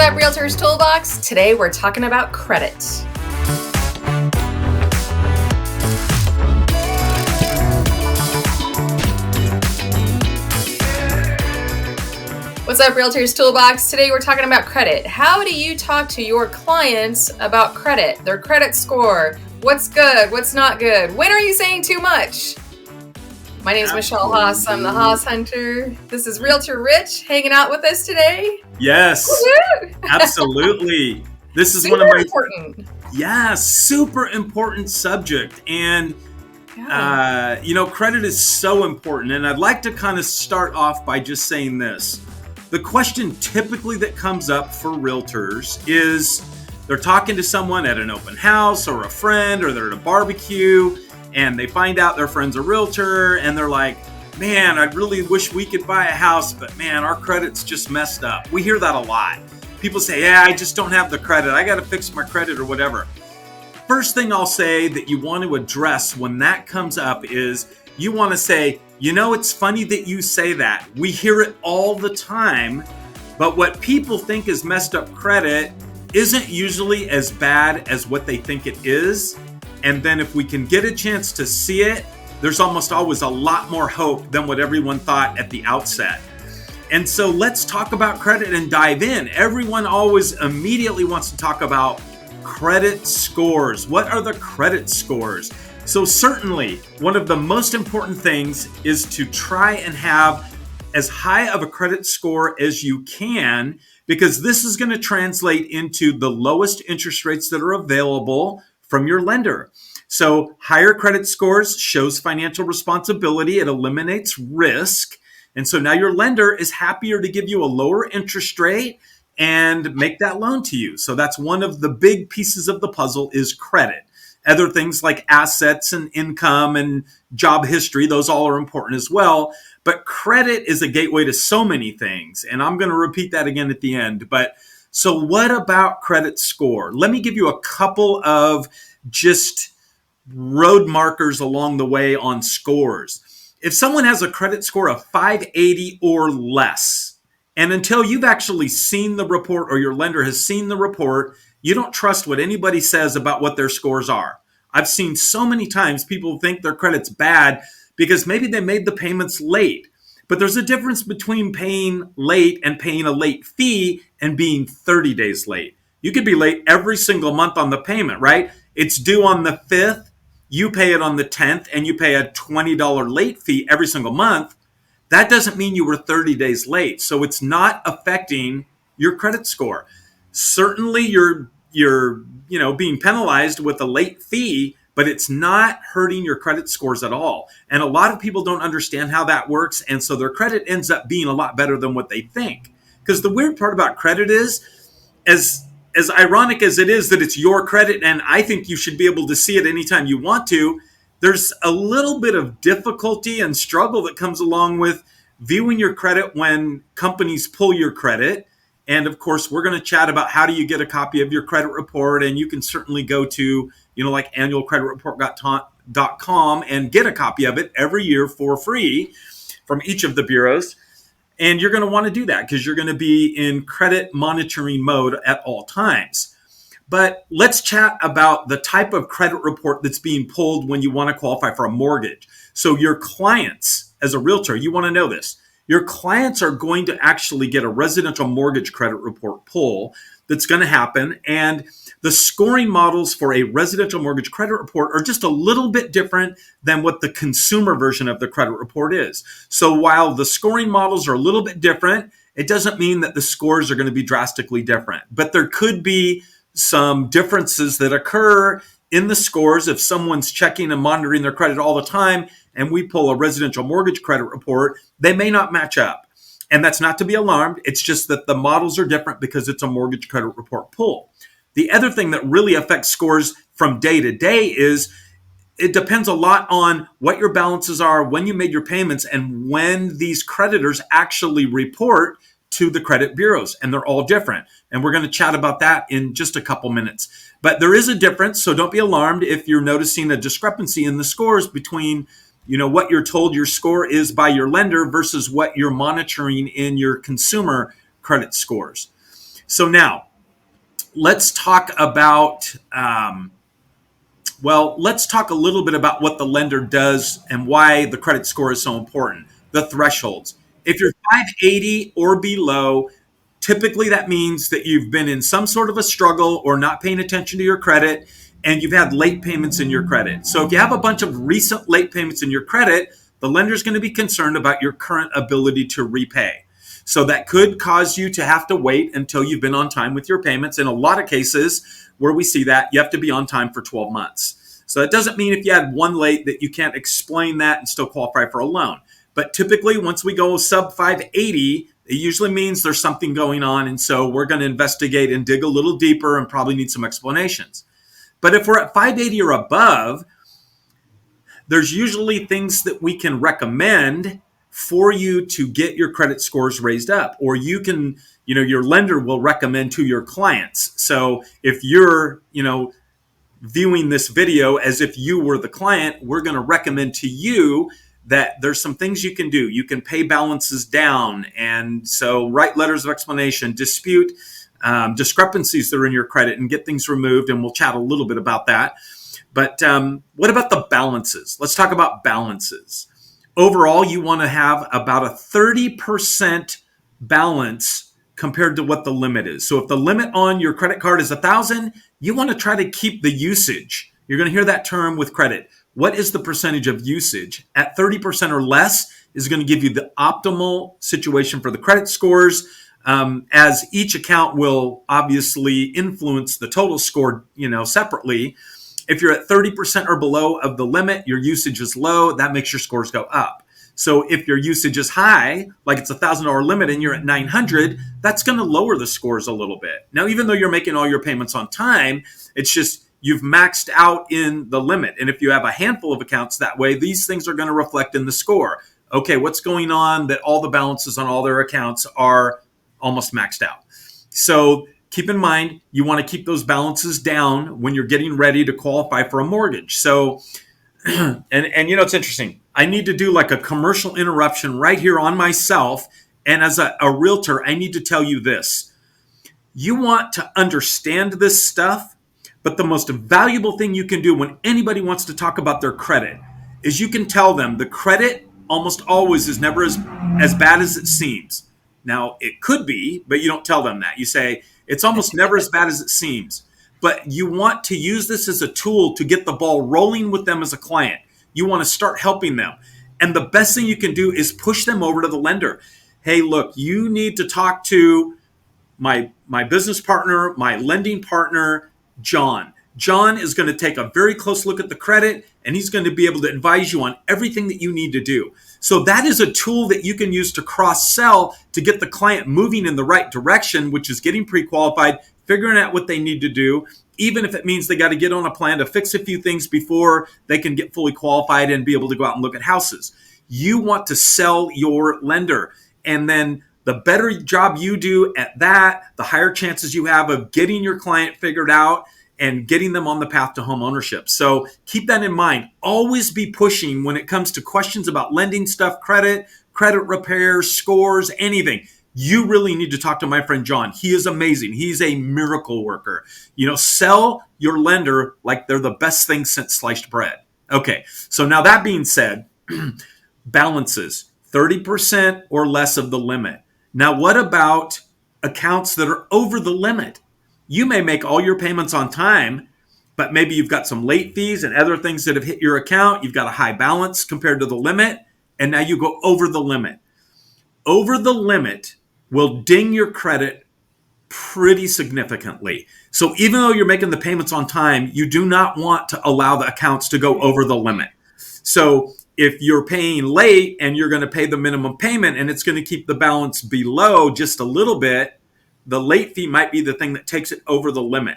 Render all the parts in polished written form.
up, Realtors Toolbox? Today we're talking about credit. What's up, Realtors Toolbox? Today we're talking about credit. How do you talk to your clients about credit, their credit score? What's good? What's not good? When are you saying too much? My name is Michelle Haas. I'm the Haas Hunter. This is Realtor Rich hanging out with us today. Yes, absolutely. This is Super one of my important. super important subject. And credit is so important. And I'd like to kind of start off by just saying this. The question typically that comes up for realtors is they're talking to someone at an open house or a friend, or they're at a barbecue, and they find out their friend's a realtor, and they're like, man, I really wish we could buy a house, but man, our credit's just messed up. We hear that a lot. People say, yeah, I just don't have the credit. I got to fix my credit or whatever. First thing I'll say that you want to address when that comes up is you want to say, it's funny that you say that. We hear it all the time, but what people think is messed up credit isn't usually as bad as what they think it is. And then if we can get a chance to see it, there's almost always a lot more hope than what everyone thought at the outset. And so let's talk about credit and dive in. Everyone always immediately wants to talk about credit scores. What are the credit scores? So certainly one of the most important things is to try and have as high of a credit score as you can, because this is going to translate into the lowest interest rates that are available from your lender. So higher credit scores shows financial responsibility. It eliminates risk. And so now your lender is happier to give you a lower interest rate and make that loan to you. So that's one of the big pieces of the puzzle is credit. Other things like assets and income and job history, those all are important as well. But credit is a gateway to so many things. And I'm going to repeat that again at the end. But so what about credit score? Let me give you a couple of just road markers along the way on scores. If someone has a credit score of 580 or less, and until you've actually seen the report or your lender has seen the report, you don't trust what anybody says about what their scores are. I've seen so many times people think their credit's bad because maybe they made the payments late. But there's a difference between paying late and paying a late fee and being 30 days late. You could be late every single month on the payment, right? It's due on the 5th, you pay it on the 10th, and you pay a $20 late fee every single month. That doesn't mean you were 30 days late. So it's not affecting your credit score. Certainly you're being penalized with a late fee, but it's not hurting your credit scores at all. And a lot of people don't understand how that works. And so their credit ends up being a lot better than what they think. Because the weird part about credit is, as ironic as it is that it's your credit and I think you should be able to see it anytime you want to, there's a little bit of difficulty and struggle that comes along with viewing your credit when companies pull your credit. And of course, we're going to chat about how do you get a copy of your credit report. And you can certainly go to, like annualcreditreport.com and get a copy of it every year for free from each of the bureaus. And you're going to want to do that because you're going to be in credit monitoring mode at all times. But let's chat about the type of credit report that's being pulled when you want to qualify for a mortgage. So your clients, as a realtor, you want to know this. Your clients are going to actually get a residential mortgage credit report pull that's going to happen. And the scoring models for a residential mortgage credit report are just a little bit different than what the consumer version of the credit report is. So while the scoring models are a little bit different, it doesn't mean that the scores are going to be drastically different. But there could be some differences that occur in the scores if someone's checking and monitoring their credit all the time and we pull a residential mortgage credit report, they may not match up. And that's not to be alarmed. It's just that the models are different because it's a mortgage credit report pull. The other thing that really affects scores from day to day is it depends a lot on what your balances are, when you made your payments, and when these creditors actually report to the credit bureaus, and they're all different. And we're going to chat about that in just a couple minutes. But there is a difference, so don't be alarmed if you're noticing a discrepancy in the scores between what you're told your score is by your lender versus what you're monitoring in your consumer credit scores. So now let's talk about, let's talk a little bit about what the lender does and why the credit score is so important. The thresholds. If you're 580 or below, typically that means that you've been in some sort of a struggle or not paying attention to your credit, and you've had late payments in your credit. So if you have a bunch of recent late payments in your credit, the lender's going to be concerned about your current ability to repay. So that could cause you to have to wait until you've been on time with your payments. In a lot of cases where we see that, you have to be on time for 12 months. So that doesn't mean if you had one late that you can't explain that and still qualify for a loan. But typically once we go sub 580, it usually means there's something going on. And so we're going to investigate and dig a little deeper and probably need some explanations. But if we're at 580 or above, there's usually things that we can recommend for you to get your credit scores raised up, or you can, your lender will recommend to your clients. So if you're, viewing this video as if you were the client, we're going to recommend to you that there's some things you can do. You can pay balances down. And so write letters of explanation, dispute discrepancies that are in your credit and get things removed. And we'll chat a little bit about that. But what about the balances? Let's talk about balances. Overall, you want to have about a 30% balance compared to what the limit is. So if the limit on your credit card is $1,000, you want to try to keep the usage. You're going to hear that term with credit. What is the percentage of usage? At 30% or less is going to give you the optimal situation for the credit scores, as each account will obviously influence the total score, separately. If you're at 30% or below of the limit, your usage is low, that makes your scores go up. So if your usage is high, like it's $1,000 limit and you're at 900, that's going to lower the scores a little bit. Now, even though you're making all your payments on time, it's just you've maxed out in the limit. And if you have a handful of accounts that way, these things are going to reflect in the score. Okay, what's going on that all the balances on all their accounts are almost maxed out? So keep in mind, you want to keep those balances down when you're getting ready to qualify for a mortgage. So, and it's interesting. I need to do like a commercial interruption right here on myself. And as a realtor, I need to tell you this. You want to understand this stuff, but the most valuable thing you can do when anybody wants to talk about their credit is you can tell them the credit almost always is never as bad as it seems. Now, it could be, but you don't tell them that. You say, it's almost never as bad as it seems. But you want to use this as a tool to get the ball rolling with them as a client. You want to start helping them. And the best thing you can do is push them over to the lender. Hey, look, you need to talk to my business partner, my lending partner, John. John is going to take a very close look at the credit, and he's going to be able to advise you on everything that you need to do. So that is a tool that you can use to cross-sell to get the client moving in the right direction, which is getting pre-qualified, figuring out what they need to do, even if it means they got to get on a plan to fix a few things before they can get fully qualified and be able to go out and look at houses. You want to sell your lender. And then the better job you do at that, the higher chances you have of getting your client figured out and getting them on the path to home ownership. So keep that in mind. Always be pushing when it comes to questions about lending stuff, credit repair, scores, anything. You really need to talk to my friend John. He is amazing. He's a miracle worker. Sell your lender like they're the best thing since sliced bread. Okay, so now that being said, balances, 30% or less of the limit. Now, what about accounts that are over the limit? You may make all your payments on time, but maybe you've got some late fees and other things that have hit your account. You've got a high balance compared to the limit, and now you go over the limit. Over the limit will ding your credit pretty significantly. So even though you're making the payments on time, you do not want to allow the accounts to go over the limit. So if you're paying late and you're going to pay the minimum payment and it's going to keep the balance below just a little bit, the late fee might be the thing that takes it over the limit.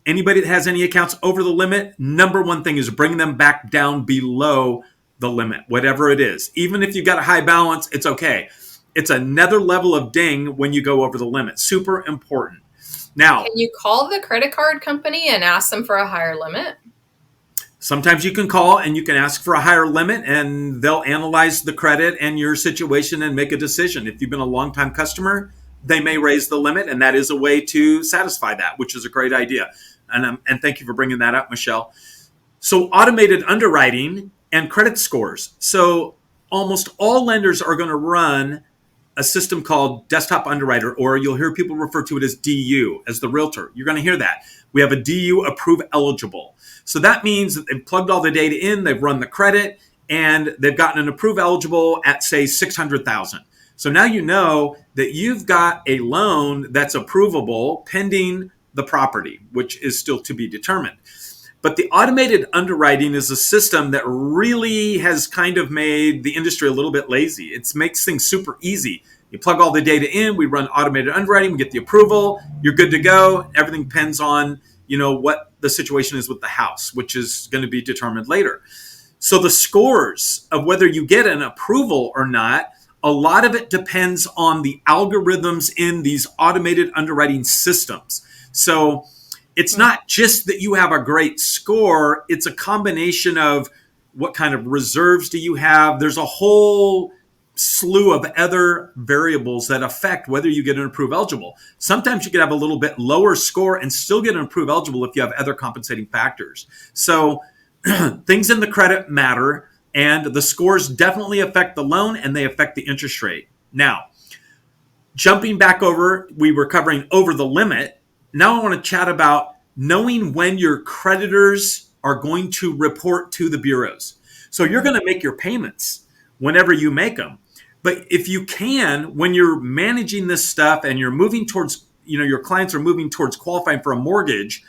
Anybody that has any accounts over the limit, number one thing is bring them back down below the limit, whatever it is. Even if you've got a high balance, it's okay. It's another level of ding when you go over the limit. Super important. Now, can you call the credit card company and ask them for a higher limit? Sometimes you can call and you can ask for a higher limit and they'll analyze the credit and your situation and make a decision. If you've been a longtime customer, they may raise the limit, and that is a way to satisfy that, which is a great idea. And thank you for bringing that up, Michelle. So automated underwriting and credit scores. So almost all lenders are going to run a system called Desktop Underwriter, or you'll hear people refer to it as DU, as the realtor. You're going to hear that. We have a DU approve eligible. So that means that they've plugged all the data in, they've run the credit, and they've gotten an approve eligible at, say, 600,000. So now you know that you've got a loan that's approvable pending the property, which is still to be determined. But the automated underwriting is a system that really has kind of made the industry a little bit lazy. It makes things super easy. You plug all the data in, we run automated underwriting, we get the approval, you're good to go. Everything depends on, what the situation is with the house, which is going to be determined later. So the scores of whether you get an approval or not, a lot of it depends on the algorithms in these automated underwriting systems. So it's not just that you have a great score, it's a combination of what kind of reserves do you have. There's a whole slew of other variables that affect whether you get an approve eligible. Sometimes you could have a little bit lower score and still get an approve eligible if you have other compensating factors. So things in the credit matter, and the scores definitely affect the loan and they affect the interest rate. Now, jumping back over, we were covering over the limit. Now I want to chat about knowing when your creditors are going to report to the bureaus. So you're going to make your payments whenever you make them. But if you can, when you're managing this stuff and you're moving towards, your clients are moving towards qualifying for a mortgage,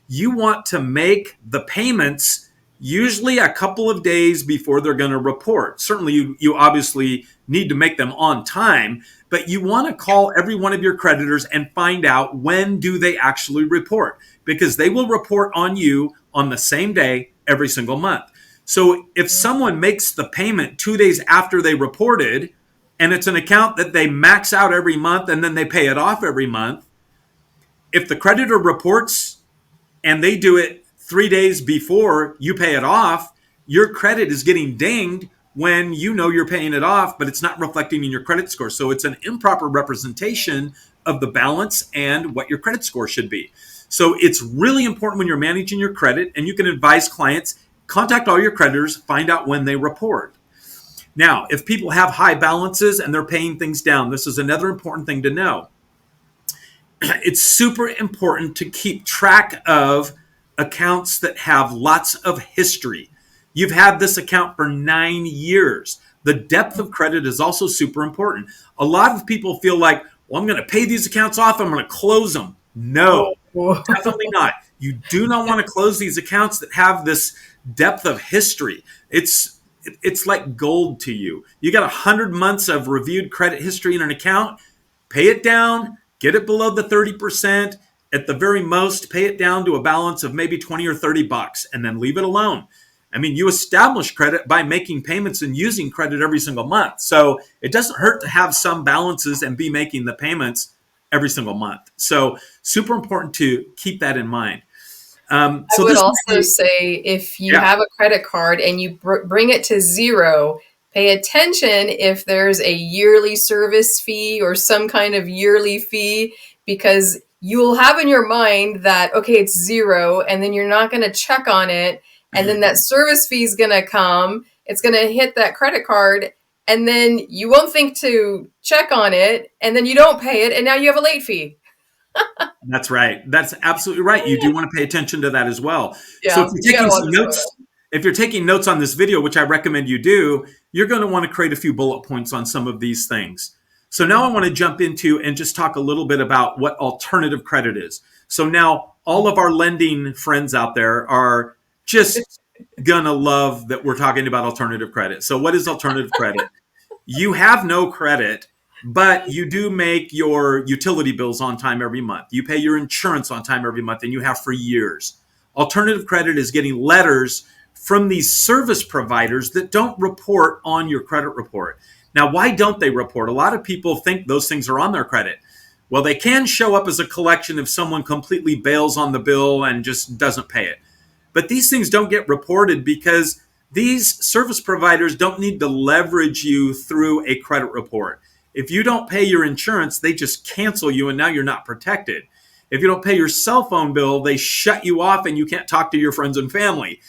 you want to make the payments usually a couple of days before they're going to report. Certainly, you obviously need to make them on time, but you want to call every one of your creditors and find out when do they actually report, because they will report on you on the same day every single month. So if someone makes the payment 2 days after they reported, and it's an account that they max out every month and then they pay it off every month, if the creditor reports and they do it 3 days before you pay it off, your credit is getting dinged when you're paying it off, but it's not reflecting in your credit score. So it's an improper representation of the balance and what your credit score should be. So it's really important when you're managing your credit, and you can advise clients, contact all your creditors, find out when they report. Now, if people have high balances and they're paying things down, this is another important thing to know. It's super important to keep track of accounts that have lots of history. You've had this account for 9 years. The depth of credit is also super important. A lot of people feel like, well, I'm going to pay these accounts off, I'm going to close them. No, definitely not. You do not want to close these accounts that have this depth of history. It's like gold to you. You got 100 months of reviewed credit history in an account. Pay it down, get it below the 30%. At the very most, pay it down to a balance of maybe 20 or 30 bucks, and then leave it alone. I mean, you establish credit by making payments and using credit every single month. So it doesn't hurt to have some balances and be making the payments every single month. So super important to keep that in mind. I would also say, if you have a credit card and you bring it to zero, pay attention if there's a yearly service fee or some kind of yearly fee, because you will have in your mind that, okay, it's zero, and then you're not going to check on it. And then that service fee is going to come. It's going to hit that credit card, and then you won't think to check on it, and then you don't pay it, and now you have a late fee. That's right. That's absolutely right. You do want to pay attention to that as well. Yeah, so if you're taking notes on this video, which I recommend you do, you're going to want to create a few bullet points on some of these things. So now I want to jump into and just talk a little bit about what alternative credit is. So now all of our lending friends out there are just going to love that we're talking about alternative credit. So what is alternative credit? You have no credit, but you do make your utility bills on time every month. You pay your insurance on time every month, and you have for years. Alternative credit is getting letters from these service providers that don't report on your credit report. Now, why don't they report? A lot of people think those things are on their credit. Well, they can show up as a collection if someone completely bails on the bill and just doesn't pay it. But these things don't get reported because these service providers don't need to leverage you through a credit report. If you don't pay your insurance, they just cancel you and now you're not protected. If you don't pay your cell phone bill, they shut you off and you can't talk to your friends and family.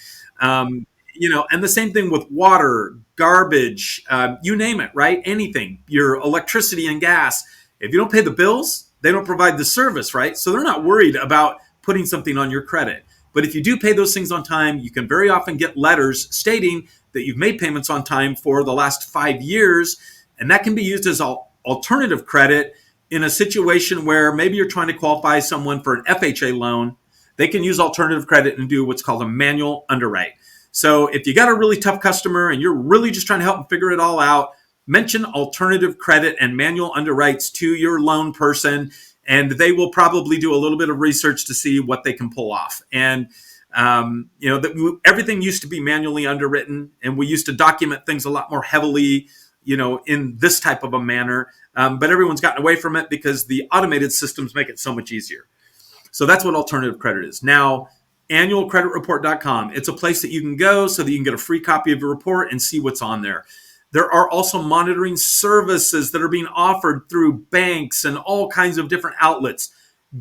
And the same thing with water, garbage, you name it, right? Anything, your electricity and gas. If you don't pay the bills, they don't provide the service, right? So they're not worried about putting something on your credit. But if you do pay those things on time, you can very often get letters stating that you've made payments on time for the last 5 years. And that can be used as alternative credit in a situation where maybe you're trying to qualify someone for an FHA loan. They can use alternative credit and do what's called a manual underwrite. So if you got a really tough customer and you're really just trying to help them figure it all out, mention alternative credit and manual underwrites to your loan person, and they will probably do a little bit of research to see what they can pull off. And everything used to be manually underwritten, and we used to document things a lot more heavily, in this type of a manner. But everyone's gotten away from it because the automated systems make it so much easier. So that's what alternative credit is. Now, annualcreditreport.com. It's a place that you can go so that you can get a free copy of your report and see what's on there. There are also monitoring services that are being offered through banks and all kinds of different outlets.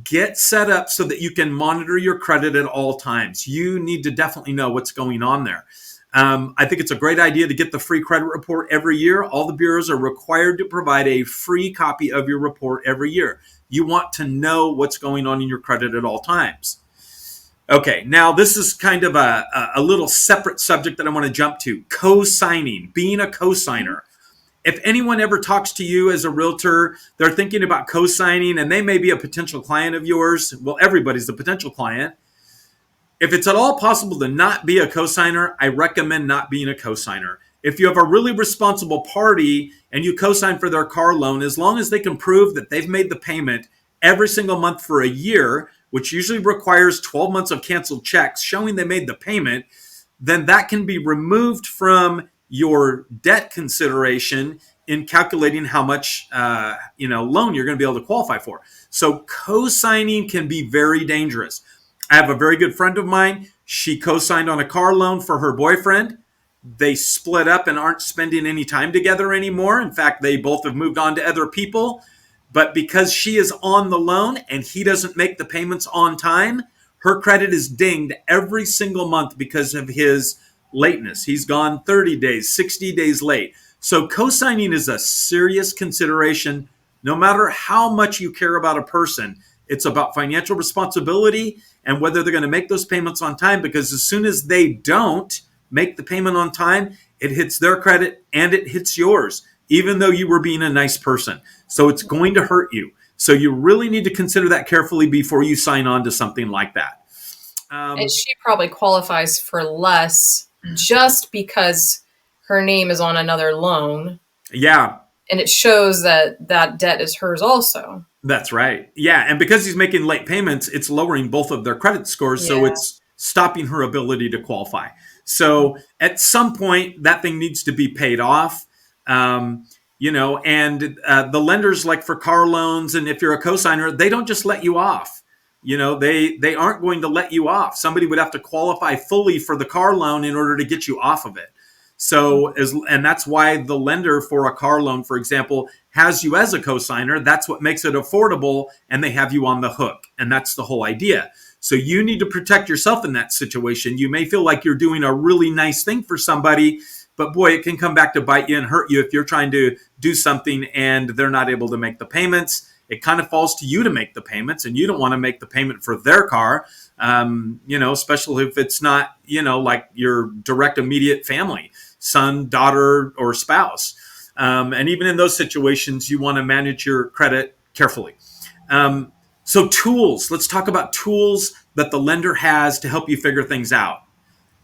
Get set up so that you can monitor your credit at all times. You need to definitely know what's going on there. I think it's a great idea to get the free credit report every year. All the bureaus are required to provide a free copy of your report every year. You want to know what's going on in your credit at all times. Okay, now this is kind of a little separate subject that I want to jump to. Co-signing, being a co-signer. If anyone ever talks to you as a realtor, they're thinking about co-signing and they may be a potential client of yours. Well, everybody's a potential client. If it's at all possible to not be a co-signer, I recommend not being a co-signer. If you have a really responsible party and you co-sign for their car loan, as long as they can prove that they've made the payment every single month for a year, which usually requires 12 months of canceled checks showing they made the payment, then that can be removed from your debt consideration in calculating how much loan you're going to be able to qualify for. So co-signing can be very dangerous. I have a very good friend of mine. She co-signed on a car loan for her boyfriend. They split up and aren't spending any time together anymore. In fact, they both have moved on to other people. But because she is on the loan and he doesn't make the payments on time, her credit is dinged every single month because of his lateness. He's gone 30 days, 60 days late. So co-signing is a serious consideration. No matter how much you care about a person, it's about financial responsibility and whether they're going to make those payments on time, because as soon as they don't make the payment on time, it hits their credit and it hits yours, even though you were being a nice person. So it's going to hurt you. So you really need to consider that carefully before you sign on to something like that. And she probably qualifies for less just because her name is on another loan. Yeah. And it shows that that debt is hers also. That's right. Yeah. And because he's making late payments, it's lowering both of their credit scores. So it's stopping her ability to qualify. So at some point, that thing needs to be paid off. The lenders, like for car loans, and if you're a cosigner, they don't just let you off. They aren't going to let you off. Somebody would have to qualify fully for the car loan in order to get you off of it. And that's why the lender for a car loan, for example, has you as a cosigner. That's what makes it affordable, and they have you on the hook. And that's the whole idea. So you need to protect yourself in that situation. You may feel like you're doing a really nice thing for somebody, but boy, it can come back to bite you and hurt you if you're trying to do something and they're not able to make the payments. It kind of falls to you to make the payments, and you don't want to make the payment for their car, especially if it's not, like your direct immediate family, son, daughter, or spouse. And even in those situations, you want to manage your credit carefully. So tools, let's talk about tools that the lender has to help you figure things out.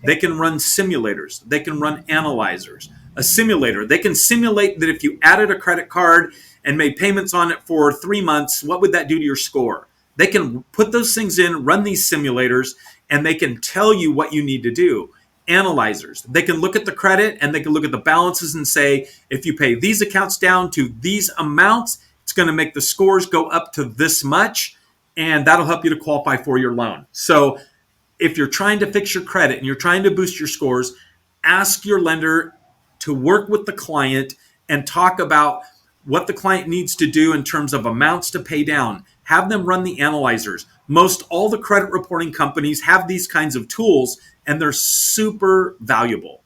They can run simulators. They can run analyzers. A simulator, they can simulate that if you added a credit card and made payments on it for 3 months, what would that do to your score? They can put those things in, run these simulators, and they can tell you what you need to do. Analyzers, they can look at the credit and they can look at the balances and say, if you pay these accounts down to these amounts, it's going to make the scores go up to this much, and that'll help you to qualify for your loan. So if you're trying to fix your credit and you're trying to boost your scores, ask your lender to work with the client and talk about what the client needs to do in terms of amounts to pay down. Have them run the analyzers. Most all the credit reporting companies have these kinds of tools, and they're super valuable.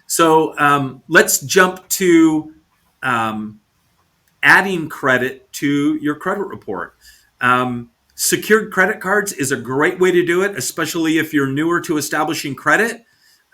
So let's jump to adding credit to your credit report. Secured credit cards is a great way to do it, especially if you're newer to establishing credit.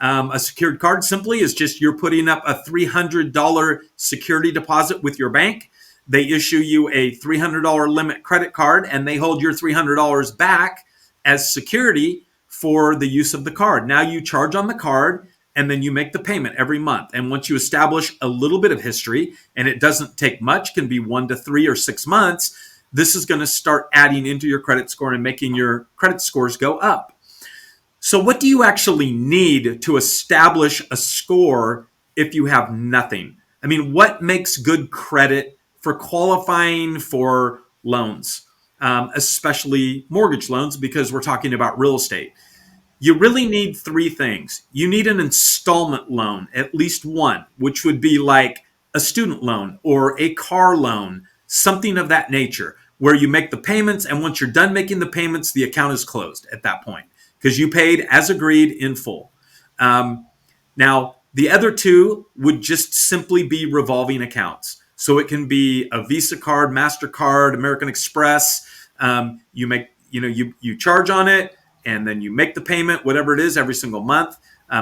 A secured card simply is just you're putting up a $300 security deposit with your bank. They issue you a $300 limit credit card, and they hold your $300 back as security for the use of the card. Now you charge on the card, and then you make the payment every month. And once you establish a little bit of history, and it doesn't take much, can be 1 to 3 or 6 months, this is going to start adding into your credit score and making your credit scores go up. So what do you actually need to establish a score if you have nothing? I mean, what makes good credit for qualifying for loans, especially mortgage loans, because we're talking about real estate? You really need 3 things. You need an installment loan, at least one, which would be like a student loan or a car loan, something of that nature, where you make the payments, and once you're done making the payments, the account is closed at that point because you paid as agreed in full. Now, the other 2 would just simply be revolving accounts. So it can be a Visa card, MasterCard, American Express. You charge on it, and then you make the payment, whatever it is, every single month.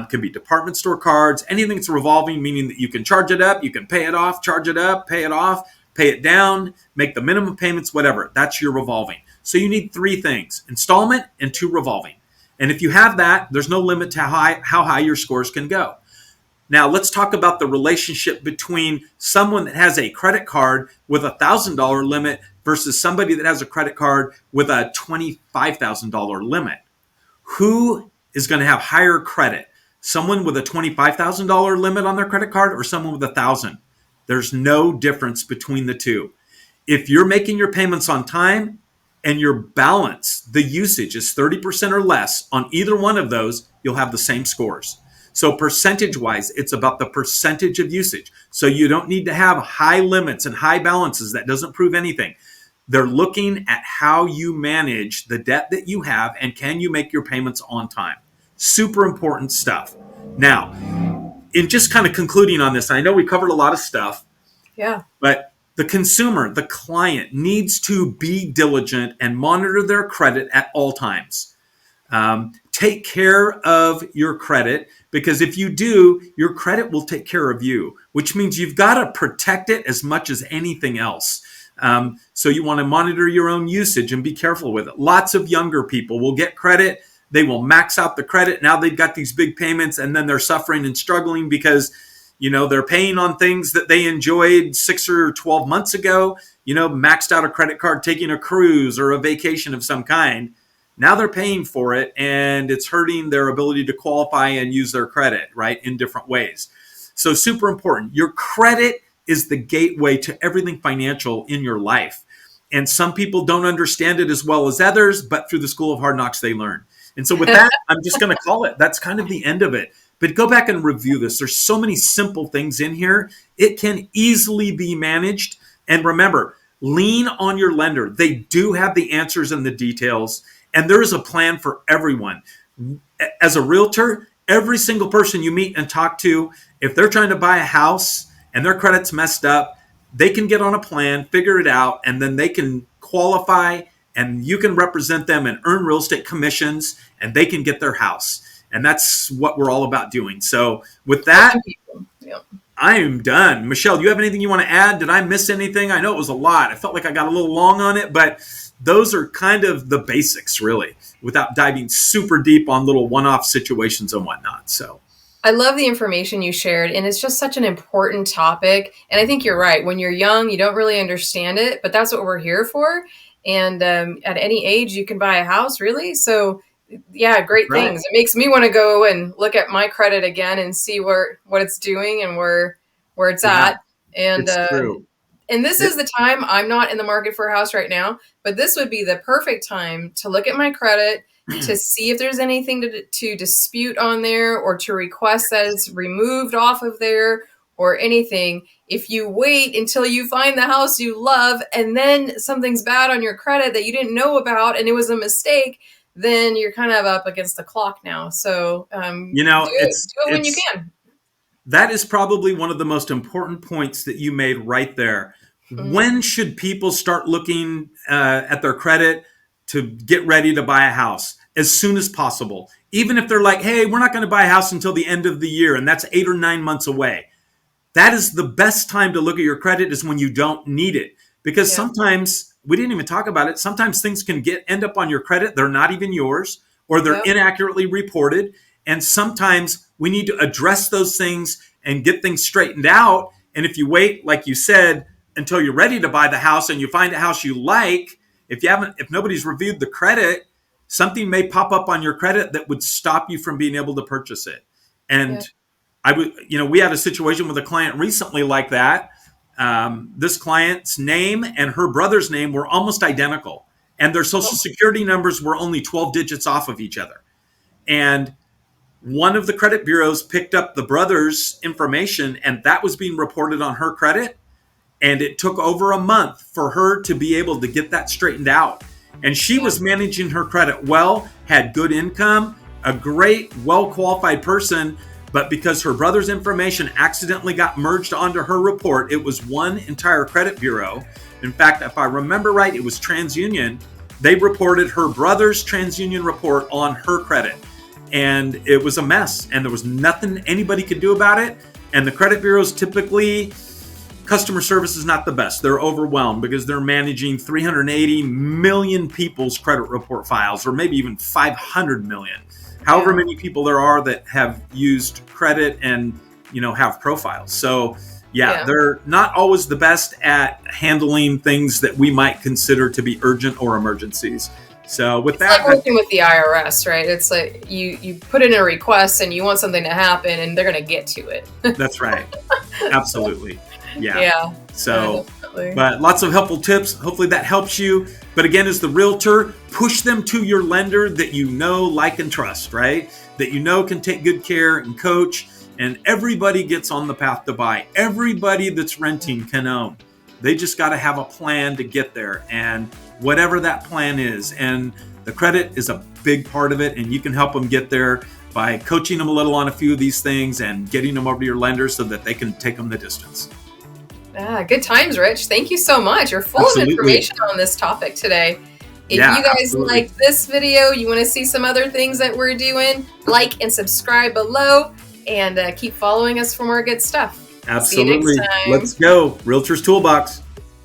Could be department store cards, anything that's revolving, meaning that you can charge it up, you can pay it off, charge it up, pay it off, pay it down, make the minimum payments, whatever. That's your revolving. So you need 3 things: installment and 2 revolving. And if you have that, there's no limit to how high your scores can go. Now, let's talk about the relationship between someone that has a credit card with a $1,000 limit versus somebody that has a credit card with a $25,000 limit. Who is going to have higher credit? Someone with a $25,000 limit on their credit card or someone with $1,000? There's no difference between the two. If you're making your payments on time and your balance, the usage is 30% or less on either one of those, you'll have the same scores. So percentage-wise, it's about the percentage of usage. So you don't need to have high limits and high balances. That doesn't prove anything. They're looking at how you manage the debt that you have and can you make your payments on time. Super important stuff. Now, in just kind of concluding on this, I know we covered a lot of stuff. Yeah. But the consumer, the client, needs to be diligent and monitor their credit at all times. Take care of your credit, because if you do, your credit will take care of you, which means you've got to protect it as much as anything else. So you want to monitor your own usage and be careful with it. Lots of younger people will get credit. They will max out the credit. Now they've got these big payments, and then they're suffering and struggling because, they're paying on things that they enjoyed 6 or 12 months ago, maxed out a credit card, taking a cruise or a vacation of some kind. Now they're paying for it, and it's hurting their ability to qualify and use their credit, right, in different ways. So super important. Your credit is the gateway to everything financial in your life. And some people don't understand it as well as others, but through the School of Hard Knocks, they learn. And so with that, I'm just going to call it. That's kind of the end of it. But go back and review this. There's so many simple things in here. It can easily be managed. And remember, lean on your lender. They do have the answers and the details. And there is a plan for everyone. As a realtor, every single person you meet and talk to, if they're trying to buy a house and their credit's messed up, they can get on a plan, figure it out, and then they can qualify, and you can represent them and earn real estate commissions, and they can get their house. And that's what we're all about doing. So with that, Yep. I am done. Michelle, do you have anything you want to add? Did I miss anything? I know it was a lot. I felt like I got a little long on it, but those are kind of the basics, really, without diving super deep on little one-off situations and whatnot. So I love the information you shared, and it's just such an important topic. And I think you're right. When you're young, you don't really understand it, but that's what we're here for. And at any age, you can buy a house, really. So yeah, great Right. things. It makes me want to go and look at my credit again and see what it's doing and where it's Yeah, at. And it's true. and this is the time. I'm not in the market for a house right now, but this would be the perfect time to look at my credit to see if there's anything to dispute on there or to request that it's removed off of there or anything. If you wait until you find the house you love and then something's bad on your credit that you didn't know about and it was a mistake, then you're kind of up against the clock now. So You know, do it when you can. that is probably one of the most important points that you made right there. Mhm. When should people start looking at their credit to get ready to buy a house? As soon as possible. Even if they're like, hey, we're not going to buy a house until the end of the year, and that's 8 or 9 months away. That is the best time to look at your credit, is when you don't need it. Because Yeah. sometimes, we didn't even talk about it, sometimes things can end up on your credit. They're not even yours, or they're Yep. inaccurately reported. And sometimes we need to address those things and get things straightened out. And if you wait, like you said, until you're ready to buy the house and you find a house you like, if nobody's reviewed the credit, something may pop up on your credit that would stop you from being able to purchase it. And we had a situation with a client recently like that. This client's name and her brother's name were almost identical, and their social security numbers were only 12 digits off of each other. And one of the credit bureaus picked up the brother's information, and that was being reported on her credit. And it took over a month for her to be able to get that straightened out. And she was managing her credit well, had good income, a great, well-qualified person. But because her brother's information accidentally got merged onto her report, it was one entire credit bureau. In fact, if I remember right, it was TransUnion. They reported her brother's TransUnion report on her credit. And it was a mess. And there was nothing anybody could do about it. And the credit bureaus typically, customer service is not the best. They're overwhelmed because they're managing 380 million people's credit report files, or maybe even 500 million. However many people there are that have used credit and, have profiles. So, they're not always the best at handling things that we might consider to be urgent or emergencies. So with it's like working with the IRS, right? It's like you put in a request and you want something to happen and they're going to get to it. That's right. Absolutely. Yeah. Yeah. So, definitely. But lots of helpful tips. Hopefully that helps you. But again, as the realtor, push them to your lender that you know, like, and trust, right? That you know can take good care and coach. And everybody gets on the path to buy. Everybody that's renting can own. They just got to have a plan to get there. And whatever that plan is. And the credit is a big part of it. And you can help them get there by coaching them a little on a few of these things and getting them over to your lender so that they can take them the distance. Good times, Rich. Thank you so much. You're full of information on this topic today. If you guys like this video, you want to see some other things that we're doing, like and subscribe below, and keep following us for more good stuff. Absolutely. See you next time. Let's go. Realtor's Toolbox.